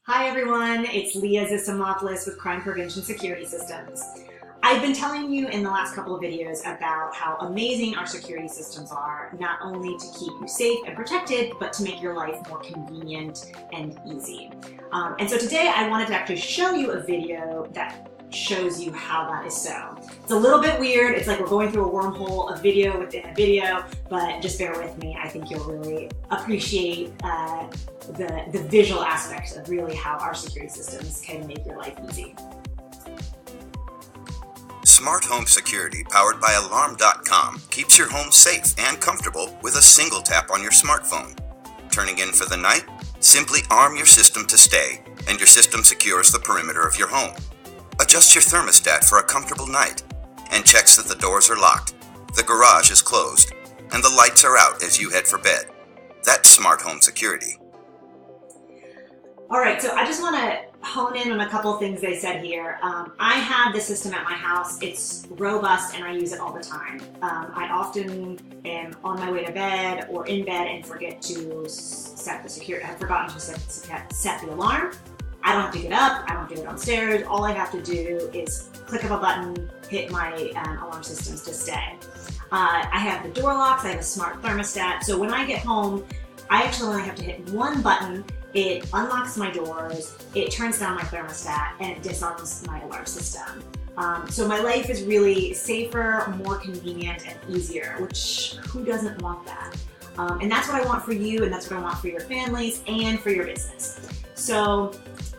Hi everyone, it's Leah Zissimopulos with Crime Prevention Security Systems. I've been telling you in the last couple of videos about how amazing our security systems are, not only to keep you safe and protected, but to make your life more convenient and easy. And so today I wanted to actually show you a video that shows you how that is so. It's a little bit weird. It's like we're going through a wormhole of video within a video, but just bear with me. I think you'll really appreciate the visual aspect of really how our security systems can make your life easy. Smart home security powered by Alarm.com keeps your home safe and comfortable with a single tap on your smartphone. Turning in for the night? Simply arm your system to stay, and your system secures the perimeter of your home. Adjust your thermostat for a comfortable night and checks that the doors are locked, the garage is closed, and the lights are out as you head for bed. That's smart home security. All right, so I just want to hone in on a couple of things they said here. I have this system at my house. It's robust and I use it all the time. I often am on my way to bed or in bed and forget to set the security. I've forgotten to set the alarm. I don't have to get up, I don't have to go downstairs. All I have to do is click of a button, hit my alarm systems to stay. I have the door locks, I have a smart thermostat. So when I get home, I actually only have to hit one button. It unlocks my doors, it turns down my thermostat, and it disarms my alarm system. So my life is really safer, more convenient, and easier, which who doesn't want that? And that's what I want for you, and that's what I want for your families and for your business. So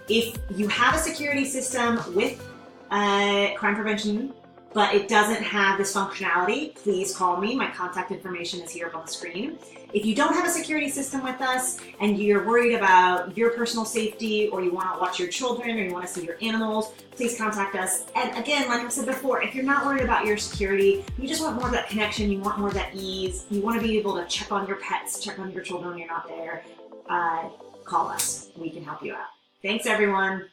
if you have a security system with crime prevention, but it doesn't have this functionality, please call me. My contact information is here up on the screen. If you don't have a security system with us and you're worried about your personal safety, or you want to watch your children, or you want to see your animals, please contact us. And again, like I said before, if you're not worried about your security, you just want more of that connection, you want more of that ease, you want to be able to check on your pets, check on your children when you're not there, call us. We can help you out. Thanks, everyone.